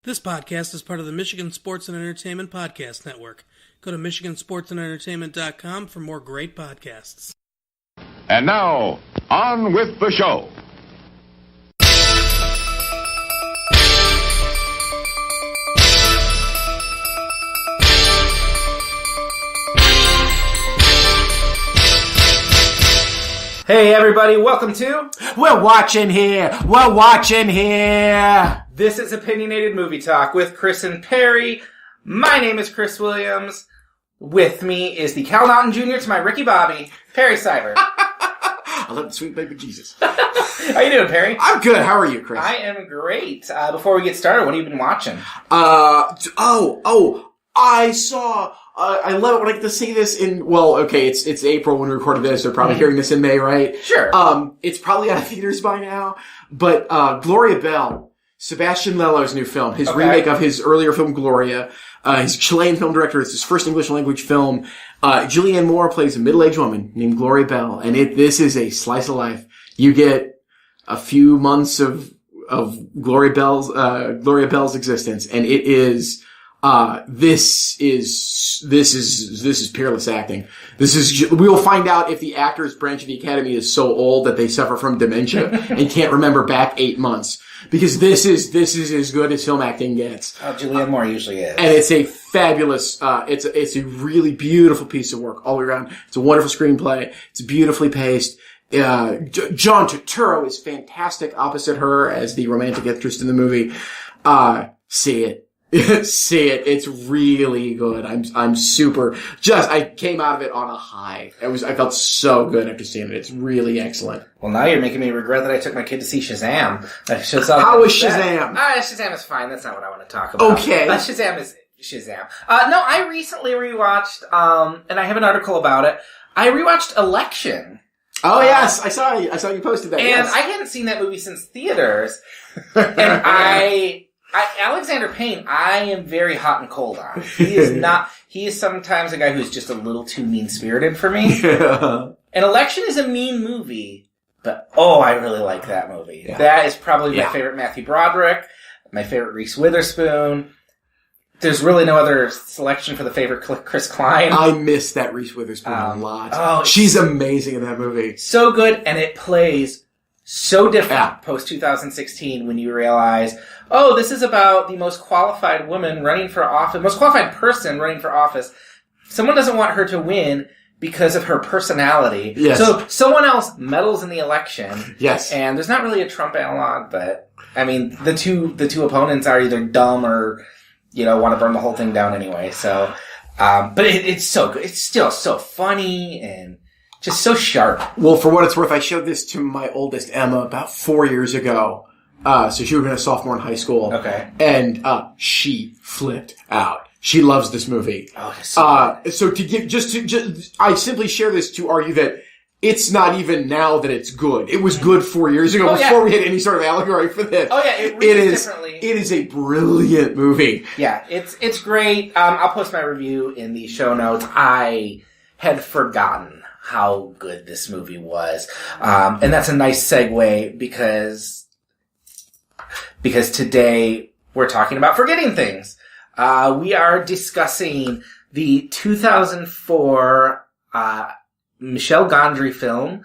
This podcast is part of the Michigan Sports and Entertainment Podcast Network. Go to michigansportsandentertainment.com for more great podcasts. And now, on with the show. Hey everybody, welcome to We're Watching Here! This is Opinionated Movie Talk with Chris and Perry. My name is Chris Williams. With me is the Cal Naughton Jr. to my Ricky Bobby, Perry Cyber. I love the sweet baby Jesus. How you doing, Perry? I'm good. How are you, Chris? I am great. Before we get started, what have you been watching? I saw... I love it when I get to see this in, well, okay, it's April when we recorded this. They're probably hearing this in May, right? Sure. It's probably out of theaters by now. But, Gloria Bell, Sebastian Lello's new film, his remake of his earlier film, Gloria. He's a Chilean film director. It's his first English language film. Julianne Moore plays a middle-aged woman named Gloria Bell. And this is a slice of life. You get a few months of Gloria Bell's existence. And it is, this is peerless acting. We will find out if the actors branch of the Academy is so old that they suffer from dementia and can't remember back 8 months. Because this is as good as film acting gets. Oh, Julianne Moore usually is. And it's a fabulous, it's a really beautiful piece of work all the way around. It's a wonderful screenplay. It's beautifully paced. John Turturro is fantastic opposite her as the romantic interest in the movie. See it. See it. It's really good. I'm super, I came out of it on a high. I felt so good after seeing it. It's really excellent. Well, now you're making me regret that I took my kid to see Shazam. How was Shazam? Shazam is fine. That's not what I want to talk about. Okay. Shazam is Shazam. No, I recently rewatched, and I have an article about it. I rewatched Election. Oh, yes. I saw you posted that. And yes. I hadn't seen that movie since theaters. And Alexander Payne, I am very hot and cold on. He is sometimes a guy who's just a little too mean-spirited for me. Yeah. And Election is a mean movie, but I really like that movie. Yeah. That is probably my favorite Matthew Broderick, my favorite Reese Witherspoon. There's really no other selection for the favorite Chris Klein. I miss that Reese Witherspoon a lot. Oh, she's amazing in that movie. So good, and it plays so different post-2016 when you realize, this is about the most qualified woman running for office, most qualified person running for office. Someone doesn't want her to win because of her personality. Yes. So someone else meddles in the election. Yes. And there's not really a Trump analog, but, I mean, the two opponents are either dumb or, want to burn the whole thing down anyway. So, but it's so good. It's still so funny and just so sharp. Well, for what it's worth, I showed this to my oldest Emma about 4 years ago. So she would have been a sophomore in high school. Okay. And, she flipped out. She loves this movie. Oh, it's so good. So to give, I simply share this to argue that it's not even now that it's good. It was good 4 years ago before we had any sort of allegory for this. Oh yeah, it reads differently. It is a brilliant movie. Yeah, it's great. I'll post my review in the show notes. I had forgotten how good this movie was. And that's a nice segue because today we're talking about forgetting things. We are discussing the 2004, Michel Gondry film,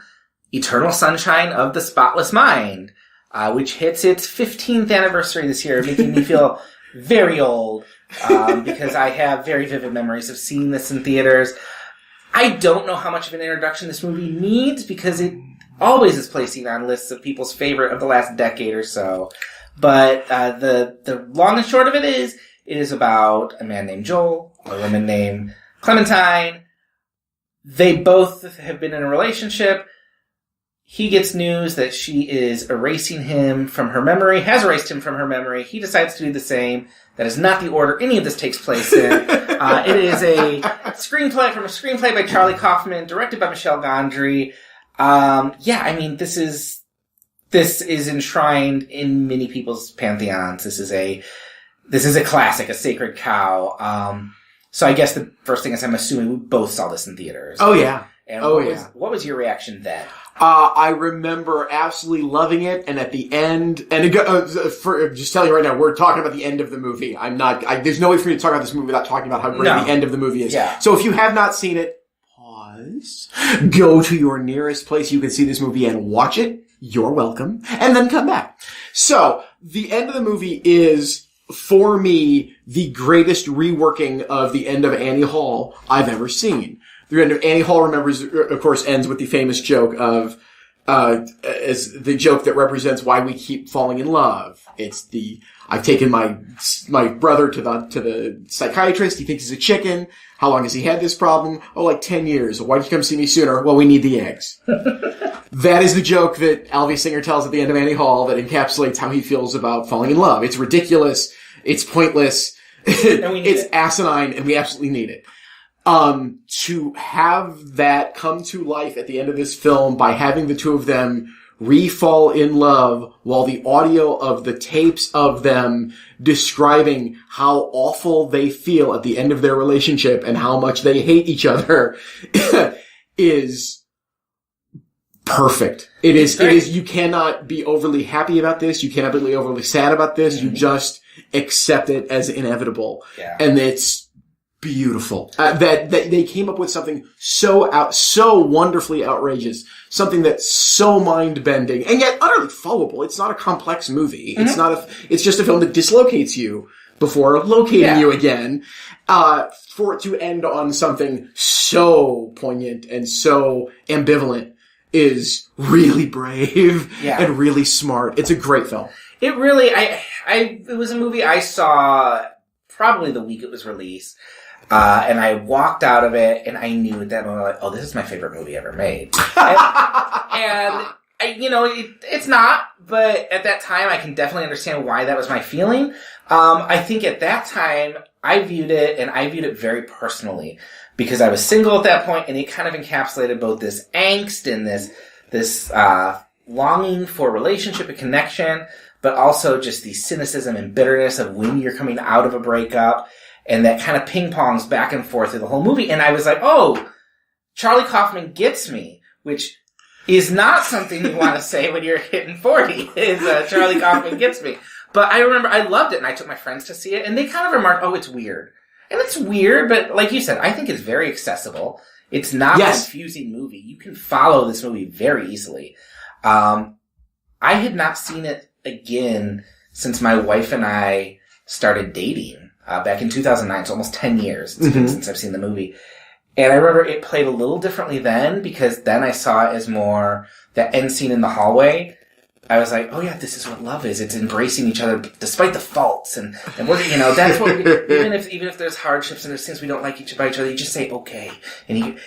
Eternal Sunshine of the Spotless Mind, which hits its 15th anniversary this year, making me feel very old, because I have very vivid memories of seeing this in theaters. I don't know how much of an introduction this movie needs, because it always is placing on lists of people's favorite of the last decade or so. But the long and short of it is about a man named Joel, a woman named Clementine. They both have been in a relationship. He gets news that she is erasing him from her memory, has erased him from her memory. He decides to do the same. That is not the order any of this takes place in. It is a screenplay by Charlie Kaufman, directed by Michel Gondry. This is enshrined in many people's pantheons. This is a classic, a sacred cow. So I guess the first thing is I'm assuming we both saw this in theaters. Oh yeah. And Oh, what was your reaction then? I remember absolutely loving it, and at the end, and just telling you right now, we're talking about the end of the movie. There's no way for me to talk about this movie without talking about how great the end of the movie is. Yeah. So if you have not seen it, pause, go to your nearest place you can see this movie and watch it. You're welcome. And then come back. So, the end of the movie is, for me, the greatest reworking of the end of Annie Hall I've ever seen. The end of Annie Hall, of course, ends with the famous joke of, as the joke that represents why we keep falling in love. It's I've taken my brother to the psychiatrist. He thinks he's a chicken. How long has he had this problem? Oh, like 10 years. Why did you come see me sooner? Well, we need the eggs. That is the joke that Alvy Singer tells at the end of Annie Hall that encapsulates how he feels about falling in love. It's ridiculous. It's pointless. It's asinine, and we absolutely need it. To have that come to life at the end of this film by having the two of them re-fall in love while the audio of the tapes of them describing how awful they feel at the end of their relationship and how much they hate each other is perfect. It is, you cannot be overly happy about this. You cannot be overly sad about this. Mm-hmm. You just accept it as inevitable. Yeah. And it's beautiful. That they came up with something so wonderfully outrageous. Something that's so mind-bending and yet utterly followable. It's not a complex movie. Mm-hmm. It's just a film that dislocates you before locating you again. For it to end on something so poignant and so ambivalent is really brave and really smart. It's a great film. It really, it was a movie I saw probably the week it was released. And I walked out of it and I knew at that moment, like, oh, this is my favorite movie ever made. and it's not, but at that time I can definitely understand why that was my feeling. I think at that time I viewed it very personally because I was single at that point and it kind of encapsulated both this angst and this longing for relationship and connection, but also just the cynicism and bitterness of when you're coming out of a breakup. And that kind of ping-pongs back and forth through the whole movie. And I was like, oh, Charlie Kaufman gets me, which is not something you want to say when you're hitting 40, is Charlie Kaufman gets me. But I remember I loved it, and I took my friends to see it, and they kind of remarked, oh, it's weird. And it's weird, but like you said, I think it's very accessible. It's not a confusing movie. You can follow this movie very easily. I had not seen it again since my wife and I started dating. Back in 2009, it's almost 10 years since I've seen the movie. And I remember it played a little differently then, because then I saw it as more that end scene in the hallway. I was like, oh yeah, this is what love is. It's embracing each other despite the faults. And we're, that's what, even if there's hardships and there's things we don't like about each other, you just say, okay. And you,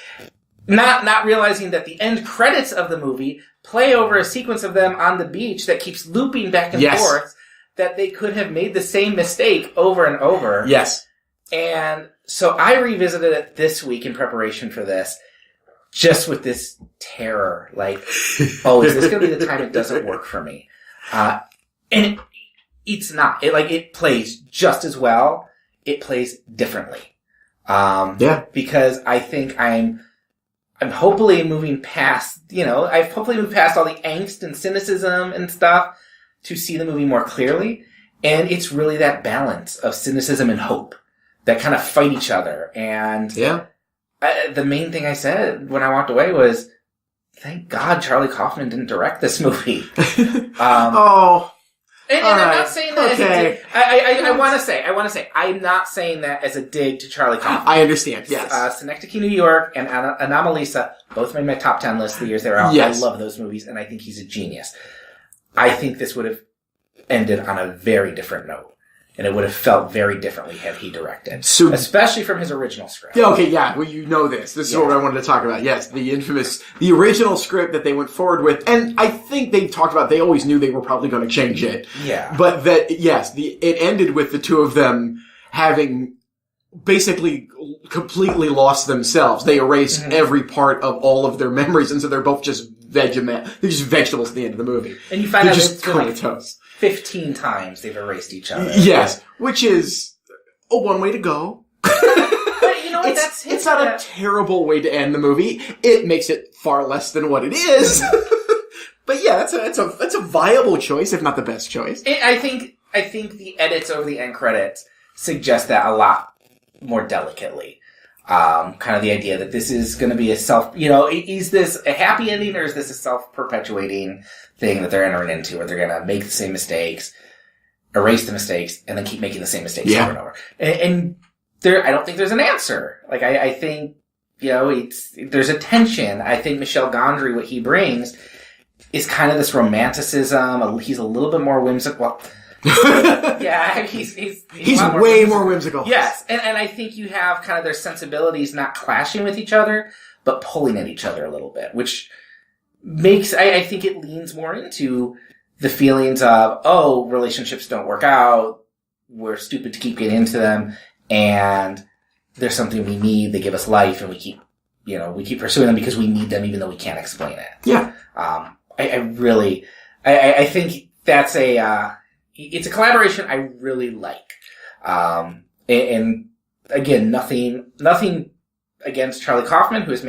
not realizing that the end credits of the movie play over a sequence of them on the beach that keeps looping back and forth. That they could have made the same mistake over and over. Yes. And so I revisited it this week in preparation for this, just with this terror. Like, oh, is this going to be the time it doesn't work for me? And it's not. It plays just as well. It plays differently. Because I think I'm hopefully moving past, I've hopefully moved past all the angst and cynicism and stuff to see the movie more clearly. And it's really that balance of cynicism and hope that kind of fight each other. And the main thing I said when I walked away was, thank God Charlie Kaufman didn't direct this movie. And I'm not saying that okay. I want to say, I'm not saying that as a dig to Charlie Kaufman. I understand, yes. Synecdoche, New York, and Anomalisa both made my top 10 list the years they were out. Yes. I love those movies, and I think he's a genius. I think this would have ended on a very different note. And it would have felt very differently had he directed. So, especially from his original script. Yeah, okay, yeah. Well, this. This is what I wanted to talk about. Yes, the original script that they went forward with. And I think they talked about, they always knew they were probably going to change it. Yeah. But it ended with the two of them having basically completely lost themselves. They erased every part of all of their memories, and so they're both just they're just vegetables at the end of the movie. And you find they're out just comatose. 15 times they've erased each other. Yes, which is one way to go. But you know it's not a terrible way to end the movie. It makes it far less than what it is. But yeah, that's a viable choice, if not the best choice. I think the edits over the end credits suggest that a lot more delicately. Kind of the idea that this is going to be is this a happy ending or is this a self-perpetuating thing that they're entering into where they're going to make the same mistakes, erase the mistakes, and then keep making the same mistakes over and over. And I don't think there's an answer. Like, I think, there's a tension. I think Michel Gondry, what he brings is kind of this romanticism. He's a little bit more whimsical. Yeah, he's way more whimsical. Yes, and I think you have kind of their sensibilities not clashing with each other, but pulling at each other a little bit, which makes, I think it leans more into the feelings of, relationships don't work out, we're stupid to keep getting into them, and there's something we need, they give us life, and we keep pursuing them because we need them even though we can't explain it. Yeah. I think that's it's a collaboration I really like. And again, nothing against Charlie Kaufman, who has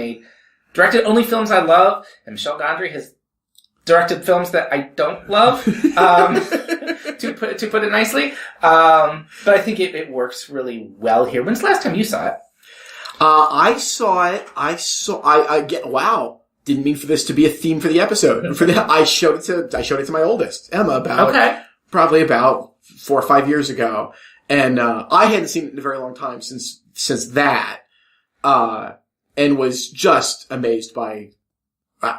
directed only films I love, and Michel Gondry has directed films that I don't love, to put it nicely. But I think it works really well here. When's the last time you saw it? I saw it. Wow. Didn't mean for this to be a theme for the episode. I showed it to my oldest, Emma, probably about 4 or 5 years ago. And, I hadn't seen it in a very long time since that, and was just amazed by,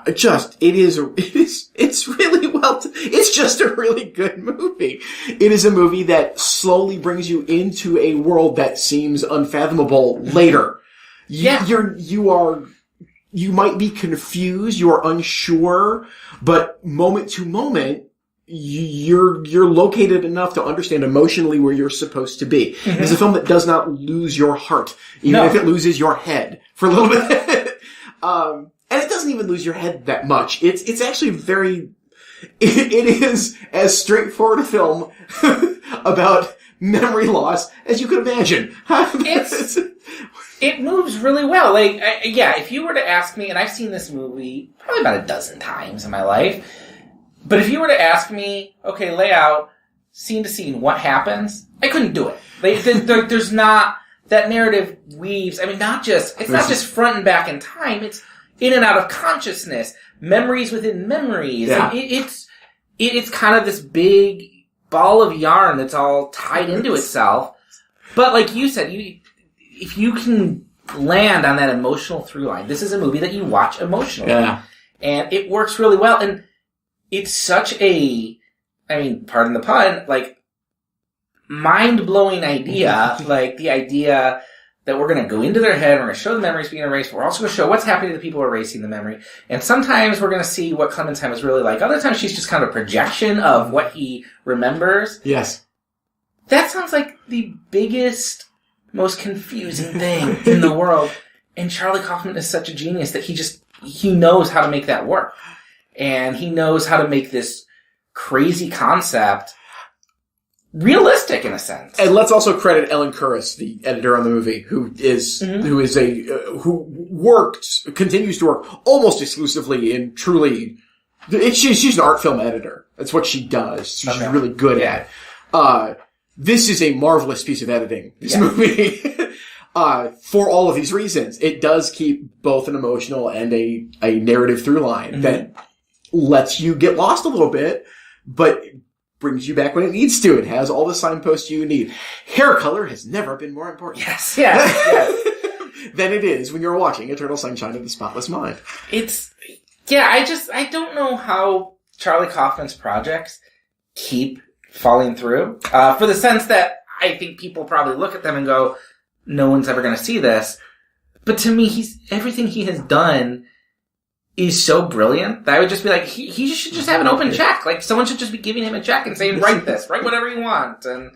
it's really it's just a really good movie. It is a movie that slowly brings you into a world that seems unfathomable later. Yeah. You might be confused, you're unsure, but moment to moment, you're located enough to understand emotionally where you're supposed to be. Mm-hmm. It's a film that does not lose your heart, even if it loses your head for a little bit. And it doesn't even lose your head that much. It's actually it is as straightforward a film about memory loss as you could imagine. It moves really well. Like, if you were to ask me, and I've seen this movie probably about 12 times in my life, but if you were to ask me, okay, lay out scene to scene what happens, I couldn't do it. There's not, that narrative weaves, it's not just front and back in time, it's in and out of consciousness, memories within memories. Yeah. It's kind of this big ball of yarn that's all tied into itself. But like you said, if you can land on that emotional through line, this is a movie that you watch emotionally. Yeah. And it works really well. And it's such pardon the pun, like, mind-blowing idea. Like, the idea that we're going to go into their head, we're going to show the memories being erased, we're also going to show what's happening to the people erasing the memory. And sometimes we're going to see what Clementine was really like. Other times she's just kind of a projection of what he remembers. Yes. That sounds like the biggest, most confusing thing in the world. And Charlie Kaufman is such a genius that he knows how to make that work. And he knows how to make this crazy concept realistic in a sense. And let's also credit Ellen Kuras, the editor on the movie, who continues to work almost exclusively in she's an art film editor. That's what she does. She's really good at. This is a marvelous piece of editing, this movie. For all of these reasons. It does keep both an emotional and a narrative through line that lets you get lost a little bit, but brings you back when it needs to. It has all the signposts you need. Hair color has never been more important. Yes. Than it is when you're watching Eternal Sunshine of the Spotless Mind. I don't know how Charlie Kaufman's projects keep falling through. For the sense that I think people probably look at them and go, no one's ever going to see this. But to me, everything he has done is so brilliant that I would just be like, he should just have an open check. Like, someone should just be giving him a check and saying, write this, write whatever you want. And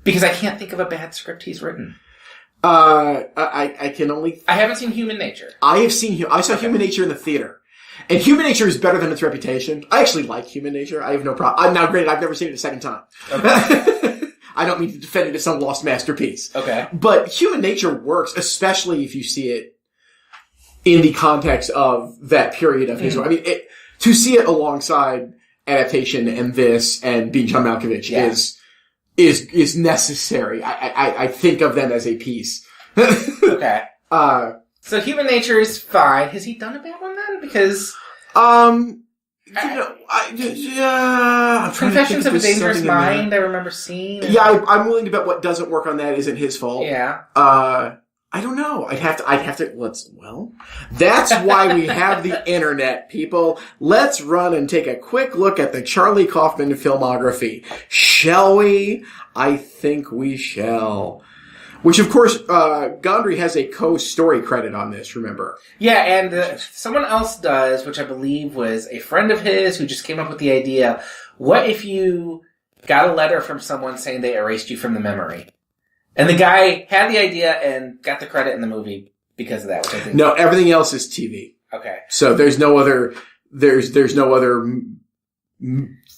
because I can't think of a bad script he's written. I haven't seen Human Nature. I saw Human Nature in the theater. And Human Nature is better than its reputation. I actually like Human Nature. I have no problem. Now, granted, I've never seen it a second time. Okay. I don't mean to defend it as some lost masterpiece. Okay. But Human Nature works, especially if you see it in the context of that period of history. I mean, to see it alongside Adaptation and this and Being John Malkovich is necessary. I think of them as a piece. Okay. So Human Nature is fine. Has he done a bad one then? Because Confessions of a Dangerous Mind, I remember seeing. Yeah, I'm willing to bet what doesn't work on that isn't his fault. Yeah. I don't know. I'd have to, that's why we have the internet, people. Let's run and take a quick look at the Charlie Kaufman filmography. Shall we? I think we shall. Which, of course, Gondry has a co-story credit on this, remember? Yeah, and someone else does, which I believe was a friend of his who just came up with the idea, what if you got a letter from someone saying they erased you from the memory? And the guy had the idea and got the credit in the movie because of that, which I think... No, everything else is TV. Okay. So there's no other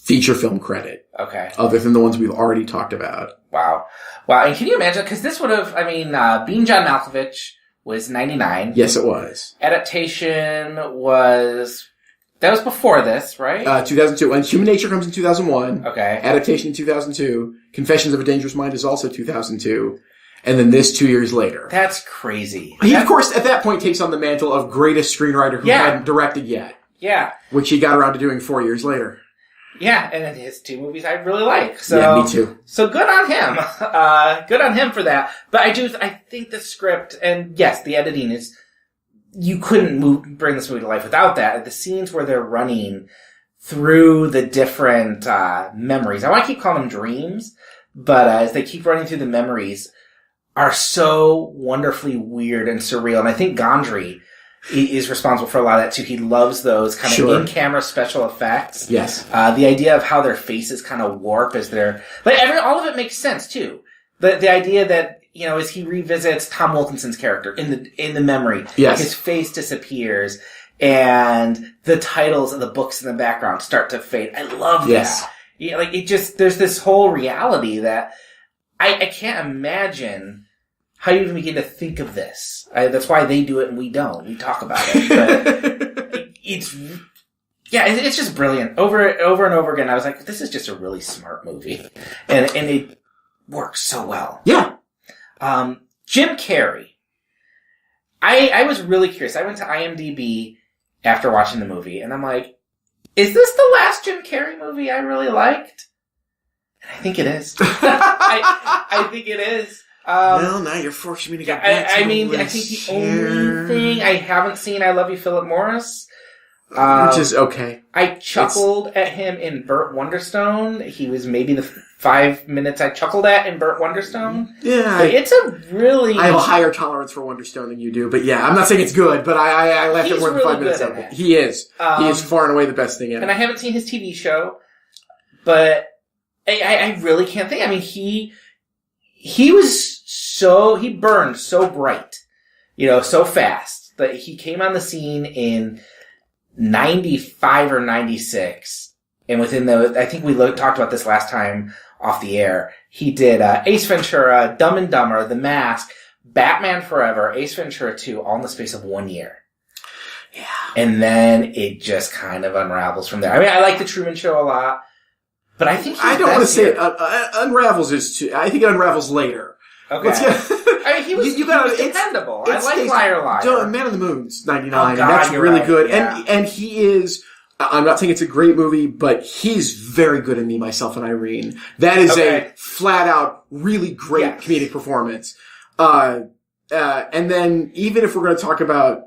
feature film credit. Okay. Other than the ones we've already talked about. Wow. And can you imagine, because this would have, Being John Malkovich was 99. Yes, it was. Adaptation that was before this, right? 2002. And Human Nature comes in 2001. Okay. Adaptation in 2002. Confessions of a Dangerous Mind is also 2002. And then this 2 years later. That's crazy. He, of course, at that point takes on the mantle of greatest screenwriter who hadn't directed yet. Yeah. Which he got around to doing 4 years later. Yeah, and his two movies I really like. So, yeah, me too. So good on him. Good on him for that. But I think the script, and yes, the editing is, you couldn't bring this movie to life without that. The scenes where they're running through the different, memories. I want to keep calling them dreams, but as they keep running through the memories, are so wonderfully weird and surreal. And I think Gondry is responsible for a lot of that too. He loves those kind of in-camera special effects. Yes. The idea of how their faces kind of warp as they're, all of it makes sense too. The idea that, as he revisits Tom Wilkinson's character in the memory, yes, his face disappears and the titles of the books in the background start to fade. I love that. Yeah, there's this whole reality that I can't imagine how you even begin to think of this. That's why they do it and we don't. We talk about it. But it's just brilliant. Over and over again, I was like, this is just a really smart movie. And it works so well. Yeah. Jim Carrey. I was really curious. I went to IMDb after watching the movie and I'm like, is this the last Jim Carrey movie I really liked? And I think it is. I think it is. Well, now you're forcing me to go back to the list. I think the only thing I haven't seen, I Love You, Philip Morris. Which is okay. I chuckled at him in Burt Wonderstone. He was maybe the 5 minutes I chuckled at in Burt Wonderstone. Yeah. But it's a really... I have a higher tolerance for Wonderstone than you do, but yeah, I'm not saying it's good, but I laughed at more than 5 minutes of it. He is. He is far and away the best thing ever. And I haven't seen his TV show, but I really can't think. I mean, he burned so bright, so fast that he came on the scene in 95 or 96. And within I think we talked about this last time off the air. He did, Ace Ventura, Dumb and Dumber, The Mask, Batman Forever, Ace Ventura 2, all in the space of 1 year. Yeah. And then it just kind of unravels from there. I mean, I like The Truman Show a lot, but I think I don't want to say it unravels I think it unravels later. Okay. I mean, he was dependable. I like Liar Liar. Man on the Moon's 99, and that's really good. Yeah. And he is, I'm not saying it's a great movie, but he's very good in Me, Myself, and Irene. That is a flat out, really great comedic performance. And then even if we're going to talk about,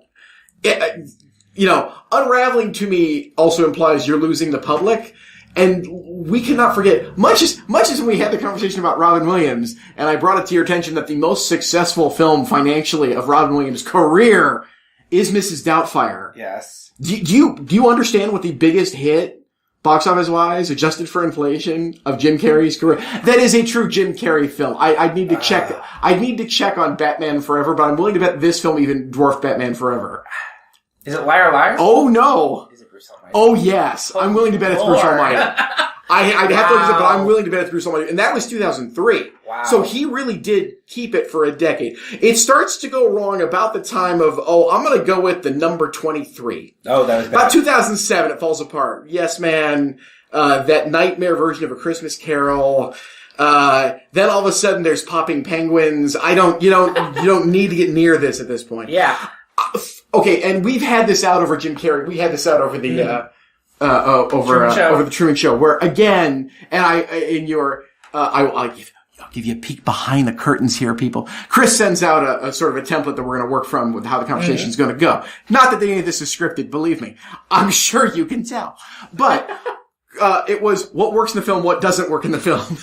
unraveling to me also implies you're losing the public. And we cannot forget, much as when we had the conversation about Robin Williams, and I brought it to your attention that the most successful film financially of Robin Williams' career is Mrs. Doubtfire. Yes. Do you understand what the biggest hit, box office wise, adjusted for inflation, of Jim Carrey's career? That is a true Jim Carrey film. I'd need to check. I'd need to check on Batman Forever, but I'm willing to bet this film even dwarfed Batman Forever. Is it Liar Liar? Oh no. Oh, yes. I'm willing to bet it's Bruce Almighty. I'd have to look it up, but I'm willing to bet it through somebody. And that was 2003. Wow. So he really did keep it for a decade. It starts to go wrong about the time of, I'm going to go with the number 23. Oh, that was bad. About 2007, it falls apart. Yes, Man, that nightmare version of A Christmas Carol. Then all of a sudden there's popping penguins. You don't need to get near this at this point. Yeah. Okay, and we've had this out over Jim Carrey. We had this out over the, over the Truman Show, where again, and I'll give you a peek behind the curtains here, people. Chris sends out a sort of a template that we're going to work from with how the conversation is going to go. Not that any of this is scripted, believe me. I'm sure you can tell. But, it was what works in the film, what doesn't work in the film.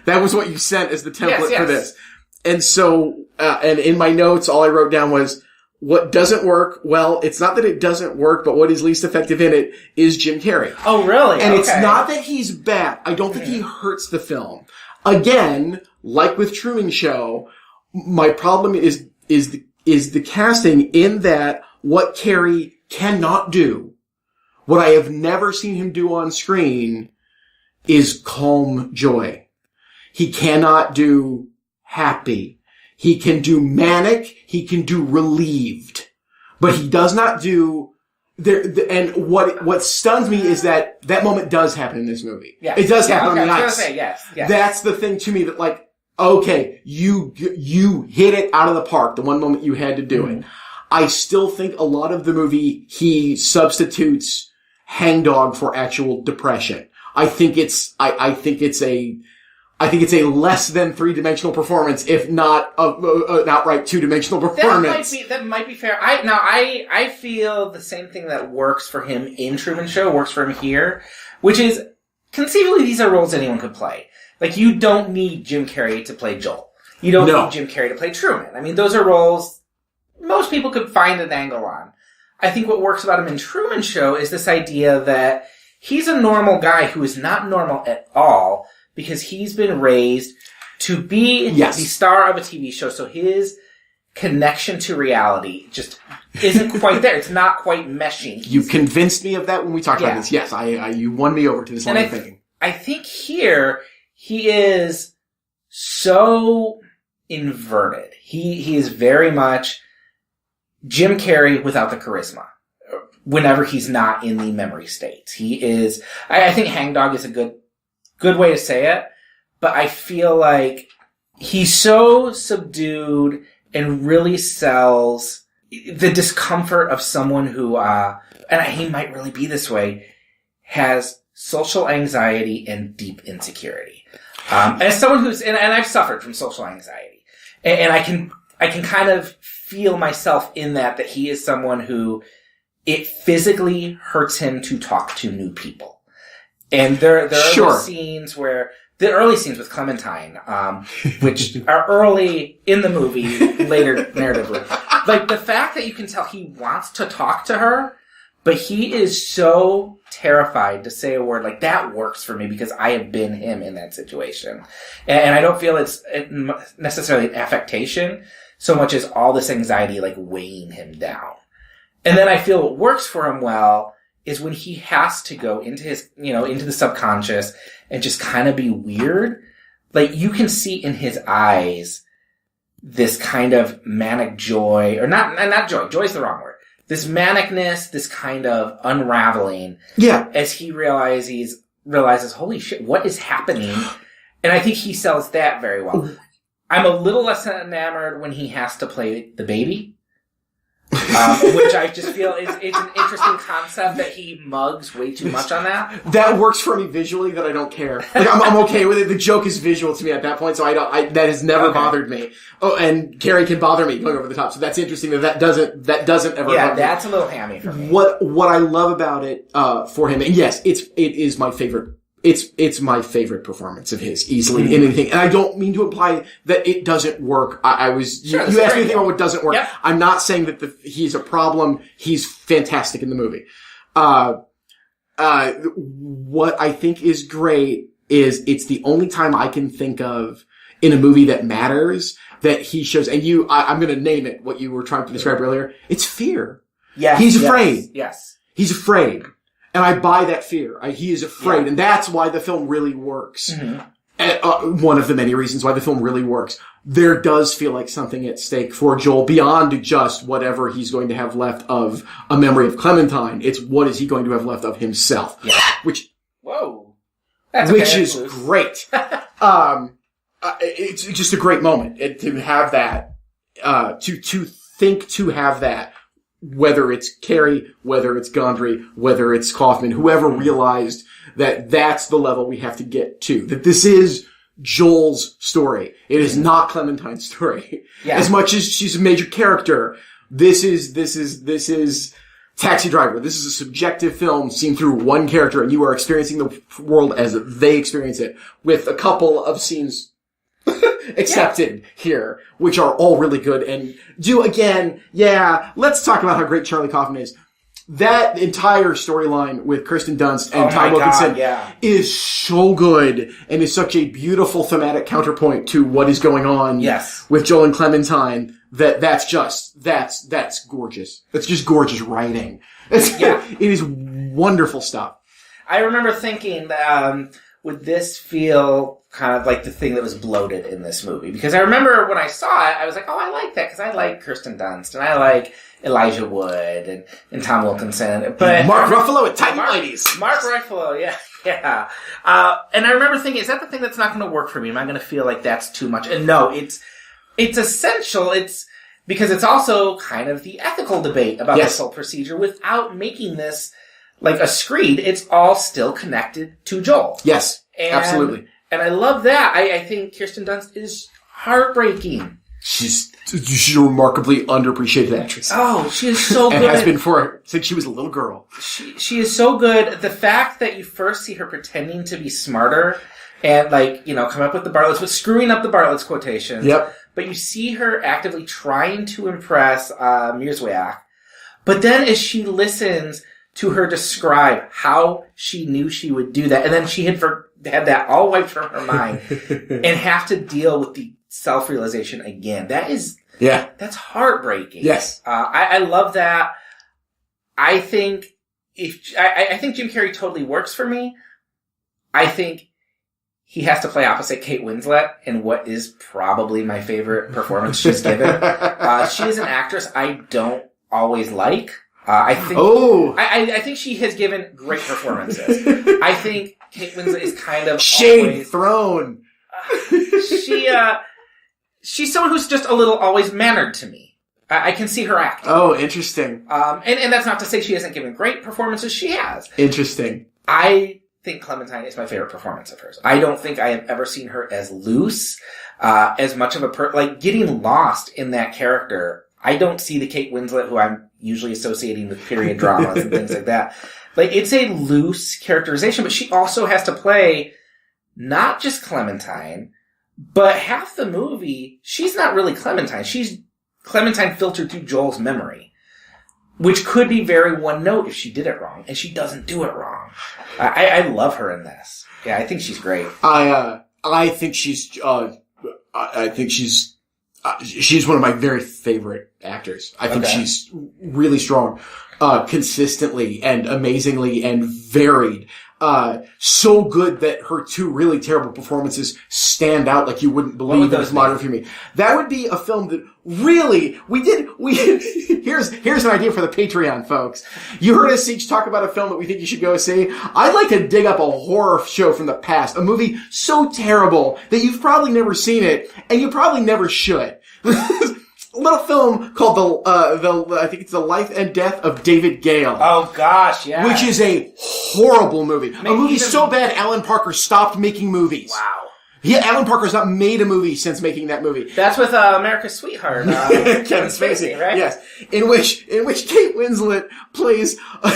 That was what you sent as the template for this. And so, and in my notes, all I wrote down was, what doesn't work, well, it's not that it doesn't work, but what is least effective in it is Jim Carrey. Oh, really? And it's not that he's bad. I don't think he hurts the film. Again, like with Truman Show, my problem is the casting, in that what Carrey cannot do, what I have never seen him do on screen, is calm joy. He cannot do happy. He can do manic. He can do relieved. But he does not do... And what stuns me is that moment does happen in this movie. Yes. It does happen on the ice. I was gonna say, yes. That's the thing to me that, like, okay, you hit it out of the park the one moment you had to do it. I still think a lot of the movie, he substitutes hangdog for actual depression. I think it's a less than 3-dimensional performance, if not an outright 2-dimensional performance. That might be fair. I feel the same thing that works for him in Truman Show works for him here, which is, conceivably, these are roles anyone could play. Like, you don't need Jim Carrey to play Joel. You don't need Jim Carrey to play Truman. I mean, those are roles most people could find an angle on. I think what works about him in Truman Show is this idea that he's a normal guy who is not normal at all, because he's been raised to be the star of a TV show, so his connection to reality just isn't quite there. It's not quite meshing. You convinced me of that when we talked about this. Yes, you won me over to this line of thinking. I think here, he is so inverted. He is very much Jim Carrey without the charisma. Whenever he's not in the memory state. He is, I think hangdog is a good way to say it, but I feel like he's so subdued and really sells the discomfort of someone who, and he might really be this way, has social anxiety and deep insecurity. As someone who's, and I've suffered from social anxiety, and I can kind of feel myself in that he is someone who it physically hurts him to talk to new people. And there are those scenes where, the early scenes with Clementine, which are early in the movie, later narratively. Like, the fact that you can tell he wants to talk to her, but he is so terrified to say a word, like, that works for me because I have been him in that situation. And I don't feel it's necessarily an affectation so much as all this anxiety, like, weighing him down. And then I feel what works for him well is when he has to go into his, into the subconscious and just kind of be weird. Like, you can see in his eyes this kind of manic joy, or not joy. Joy's the wrong word. This manicness, this kind of unraveling. Yeah. As he realizes, holy shit, what is happening? And I think he sells that very well. I'm a little less enamored when he has to play the baby. Which I just feel it's an interesting concept that he mugs way too much on that. That works for me visually, that I don't care. Like, I'm okay with it. The joke is visual to me at that point, so that has never bothered me. Oh, and Carrie can bother me going over the top, so that's interesting that doesn't ever bother me. That's a little hammy for me. What I love about it, for him, and yes, it is my favorite. It's my favorite performance of his, easily, in anything. And I don't mean to imply that it doesn't work. You asked me anything about what doesn't work. Yep. I'm not saying that he's a problem. He's fantastic in the movie. What I think is great is it's the only time I can think of in a movie that matters that he shows, and I'm gonna name it, what you were trying to describe earlier. It's fear. Yes. He's afraid. Yes. He's afraid. And I buy that fear. He is afraid. And that's why the film really works. One of the many reasons why the film really works. There does feel like something at stake for Joel beyond just whatever he's going to have left of a memory of Clementine. It's what is he going to have left of himself. Yeah. Which is great. It's just a great moment to have that, to have that, whether it's Carey, whether it's Gondry, whether it's Kaufman, whoever realized that that's the level we have to get to, that this is Joel's story. It is not Clementine's story. Yeah. As much as she's a major character, this is Taxi Driver. This is a subjective film seen through one character, and you are experiencing the world as they experience it, with a couple of scenes accepted here, which are all really good and do again. Yeah, let's talk about how great Charlie Kaufman is. That entire storyline with Kirsten Dunst and Tom Wilkinson is so good and is such a beautiful thematic counterpoint to what is going on with Joel and Clementine. That's gorgeous. That's just gorgeous writing. It is wonderful stuff. I remember thinking that, would this feel kind of like the thing that was bloated in this movie? Because I remember when I saw it, I was like, oh, I like that, because I like Kirsten Dunst, and I like Elijah Wood, and Tom Wilkinson. But Mark Ruffalo at Titan Ladies. Mark Ruffalo, yeah. And I remember thinking, is that the thing that's not going to work for me? Am I going to feel like that's too much? And no, it's essential. It's because it's also kind of the ethical debate about this whole procedure without making this like a screed. It's all still connected to Joel. Yes, absolutely. And I love that. I think Kirsten Dunst is heartbreaking. She's a remarkably underappreciated actress. Oh, she is so good. And has been since she was a little girl. She is so good. The fact that you first see her pretending to be smarter and come up with the Bartlett's, but screwing up the Bartlett's quotations. Yep. But you see her actively trying to impress Mierzwiak. But then as she listens to her describe how she knew she would do that, and then she had that all wiped from her mind, and have to deal with the self-realization again. That's heartbreaking. Yes. I love that. I think I think Jim Carrey totally works for me. I think he has to play opposite Kate Winslet in what is probably my favorite performance she's given. She is an actress I don't always like. I think she has given great performances. I think Kate Winslet is kind of shade thrown. She's someone who's just a little always mannered to me. I can see her acting. Oh, interesting. And that's not to say she hasn't given great performances. She has. Interesting. I think Clementine is my favorite performance of hers. I don't think I have ever seen her as loose, as much of a getting lost in that character. I don't see the Kate Winslet who I'm usually associating with period dramas and things like that. It's a loose characterization, but she also has to play not just Clementine, but half the movie, she's not really Clementine. She's Clementine filtered through Joel's memory, which could be very one note if she did it wrong, and she doesn't do it wrong. I love her in this. Yeah, I think she's great. I think she's one of my very favorite actors. I think she's really strong, consistently and amazingly and varied. So good that her two really terrible performances stand out like you wouldn't believe in modern film. That would be a film that really, here's an idea for the Patreon, folks. You heard us each talk about a film that we think you should go see. I'd like to dig up a horror show from the past, a movie so terrible that you've probably never seen it, and you probably never should. A little film called I think it's The Life and Death of David Gale. Oh gosh, yeah. Which is a horrible movie. A movie so bad Alan Parker stopped making movies. Wow. Yeah, Alan Parker's not made a movie since making that movie. That's with America's Sweetheart, Kevin Spacey, right? Yes. In which Kate Winslet plays a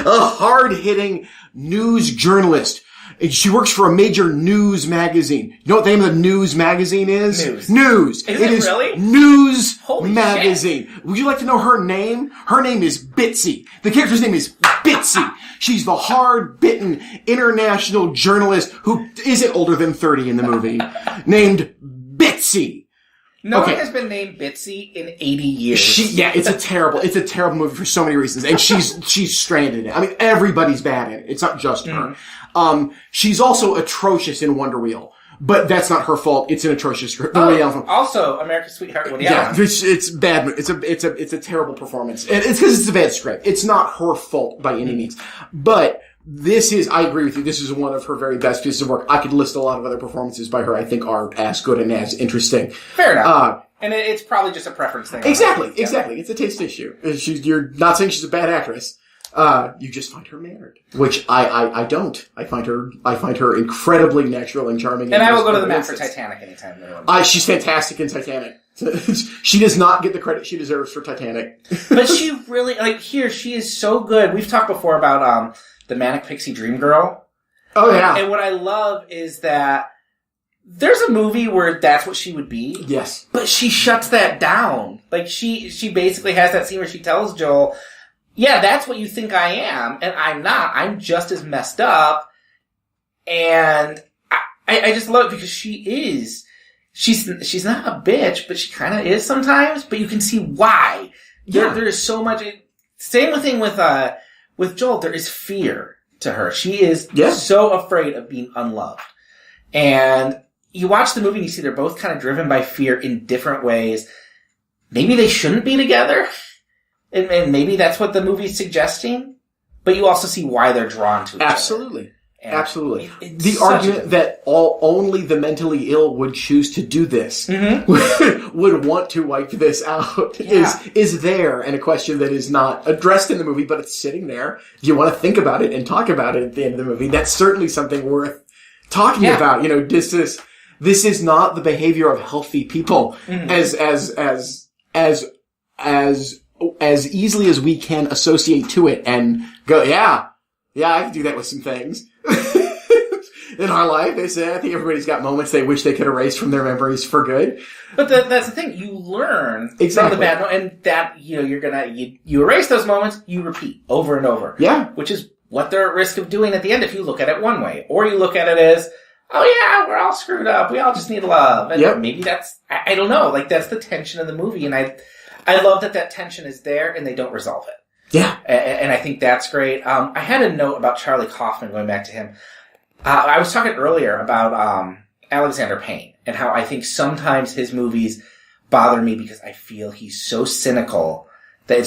hard-hitting news journalist. She works for a major news magazine. You know what the name of the news magazine is? News. Is it really? News Holy magazine. Shit. Would you like to know her name? Her name is Bitsy. The character's name is Bitsy. She's the hard-bitten international journalist who isn't older than 30 in the movie, named Bitsy. No one has been named Bitsy in 80 years. It's a terrible movie for so many reasons. And she's stranded in it. I mean, everybody's bad in it. It's not just her. She's also atrocious in Wonder Wheel. But that's not her fault. It's an atrocious script. Also, America's Sweetheart Woody Allen. It's bad. It's a terrible performance. And it's because it's a bad script. It's not her fault by any means. But I agree with you, this is one of her very best pieces of work. I could list a lot of other performances by her I think are as good and as interesting. Fair enough. And it's probably just a preference thing. Exactly. It's a taste issue. You're not saying she's a bad actress. You just find her mannered. Which I don't. I find her incredibly natural and charming. And I will go to the mat for Titanic anytime. She's fantastic in Titanic. She does not get the credit she deserves for Titanic. But she really, she is so good. We've talked before about, the Manic Pixie Dream Girl. Oh, yeah. And what I love is that there's a movie where that's what she would be. Yes. But she shuts that down. She basically has that scene where she tells Joel, yeah, that's what you think I am, and I'm not. I'm just as messed up. And I just love it because she's not a bitch, but she kind of is sometimes, but you can see why. Yeah. There is so much, same thing with Joel, there is fear to her. She is so afraid of being unloved. And you watch the movie and you see they're both kind of driven by fear in different ways. Maybe they shouldn't be together. And maybe that's what the movie's suggesting. But you also see why they're drawn to each other. Absolutely. The argument that only the mentally ill would choose to do this, would want to wipe this out, is there, and a question that is not addressed in the movie, but it's sitting there. Do you want to think about it and talk about it at the end of the movie? That's certainly something worth talking about. This is not the behavior of healthy people, as easily as we can associate to it and go, yeah, I can do that with some things. In our life, I think everybody's got moments they wish they could erase from their memories for good. But that's the thing. You learn from the bad moments, and that, you're gonna, you erase those moments, you repeat over and over. Yeah. Which is what they're at risk of doing at the end if you look at it one way. Or you look at it as, oh yeah, we're all screwed up. We all just need love. And maybe that's, I don't know, that's the tension of the movie. And I love that tension is there and they don't resolve it. Yeah. And I think that's great. I had a note about Charlie Kaufman, going back to him. I was talking earlier about Alexander Payne and how I think sometimes his movies bother me because I feel he's so cynical that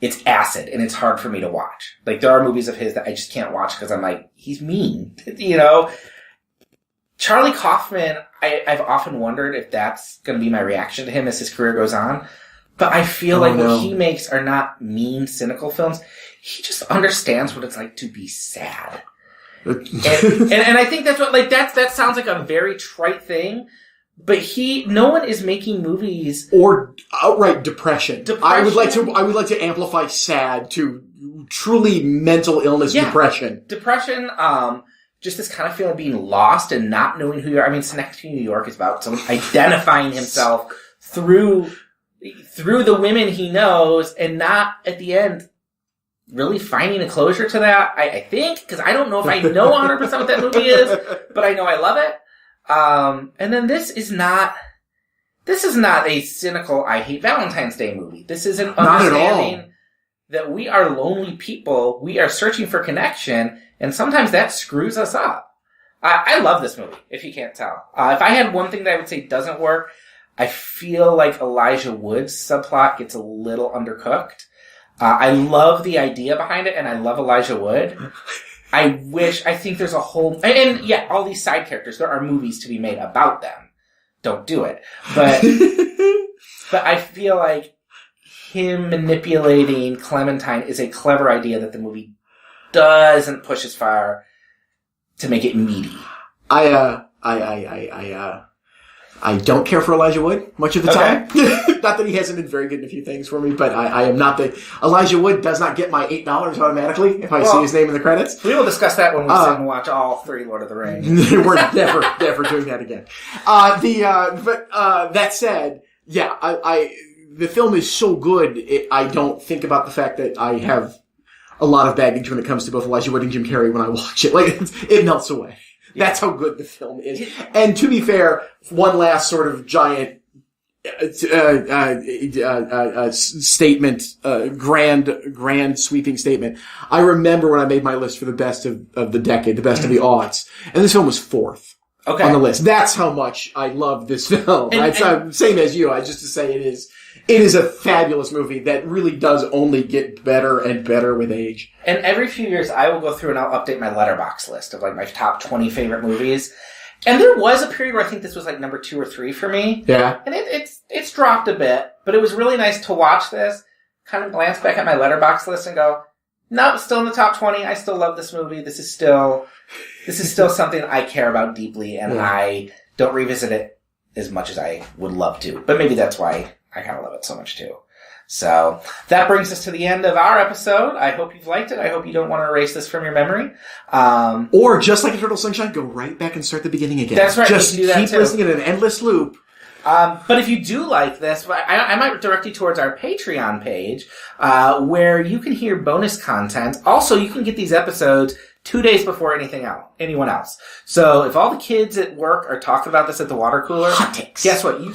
it's acid and it's hard for me to watch. There are movies of his that I just can't watch because I'm like, he's mean, Charlie Kaufman, I've often wondered if that's going to be my reaction to him as his career goes on. But I feel what he makes are not mean, cynical films. He just understands what it's like to be sad. and I think that's what, that sounds like a very trite thing, but no one is making movies. Or outright depression. I would like to amplify sad to truly mental illness depression. Depression, just this kind of feeling of being lost and not knowing who you are. I mean, Synecdoche, New York is about someone identifying himself through the women he knows and not at the end really finding a closure to that. I think, because I don't know if I know 100% what that movie is, but I know I love it. And then this is not a cynical, I hate Valentine's Day movie. This is an understanding that we are lonely people. We are searching for connection, and sometimes that screws us up. I love this movie, if you can't tell. If I had one thing that I would say doesn't work, I feel like Elijah Wood's subplot gets a little undercooked. I love the idea behind it, and I love Elijah Wood. I think there's a whole, and all these side characters, there are movies to be made about them. Don't do it. But I feel like him manipulating Clementine is a clever idea that the movie doesn't push as far to make it meaty. I don't care for Elijah Wood much of the time. Not that he hasn't been very good in a few things for me, but I am not Elijah Wood does not get my $8 automatically if I see his name in the credits. We will discuss that when we sit and watch all 3 Lord of the Rings. We're never doing that again. That said, the film is so good, I don't think about the fact that I have a lot of baggage when it comes to both Elijah Wood and Jim Carrey when I watch it. It melts away. That's how good the film is. And to be fair, one last sort of giant statement, grand sweeping statement. I remember when I made my list for the best of the decade, the best of the aughts, and this film was fourth. Okay. On the list. That's how much I love this film. Same as you. Just to say it is a fabulous movie that really does only get better and better with age. And every few years I will go through and I'll update my Letterboxd list of like my top 20 favorite movies. And there was a period where I think this was like number 2 or 3 for me. Yeah. And it's dropped a bit, but it was really nice to watch this, kind of glance back at my Letterboxd list and go, no, still in the top 20. I still love this movie. This is still something I care about deeply, and I don't revisit it as much as I would love to. But maybe that's why I kind of love it so much too. So that brings us to the end of our episode. I hope you've liked it. I hope you don't want to erase this from your memory. Or just like Eternal Sunshine, go right back and start the beginning again. That's right. Just keep listening in an endless loop. But if you do like this, I might direct you towards our Patreon page, where you can hear bonus content. Also, you can get these episodes 2 days before anyone else. So if all the kids at work are talking about this at the water cooler, hot takes. Guess what? You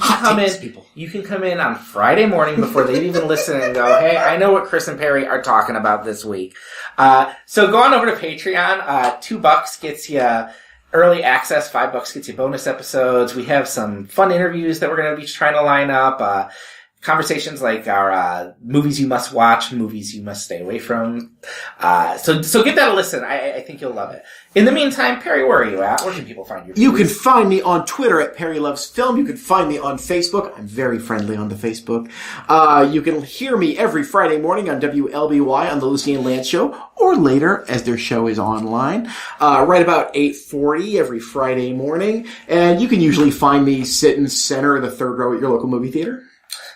can come in on Friday morning before they've even listened and go, hey, I know what Chris and Perry are talking about this week. So go on over to Patreon. $2 gets you early access, $5 gets you bonus episodes. We have some fun interviews that we're going to be trying to line up. Conversations like our movies you must watch, movies you must stay away from. So give that a listen. I think you'll love it. In the meantime, Perry, where are you at? Where can people find you? You can find me on Twitter at Perry Loves Film. You can find me on Facebook. I'm very friendly on the Facebook. You can hear me every Friday morning on WLBY on the Lucy and Lance Show, or later as their show is online, right about 8:40 every Friday morning. And you can usually find me sitting center of the third row at your local movie theater.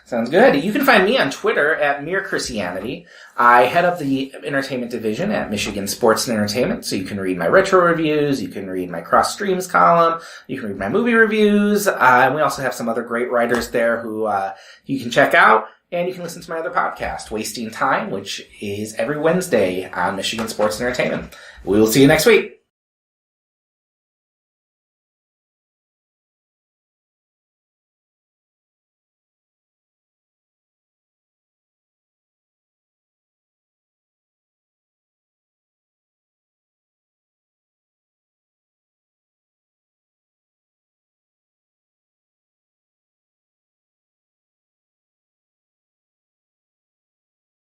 Sounds good. You can find me on Twitter at Mere Christianity. I head up the entertainment division at Michigan Sports and Entertainment, so you can read my retro reviews, you can read my cross streams column, you can read my movie reviews, and we also have some other great writers there who you can check out, and you can listen to my other podcast, Wasting Time, which is every Wednesday on Michigan Sports and Entertainment. We will see you next week.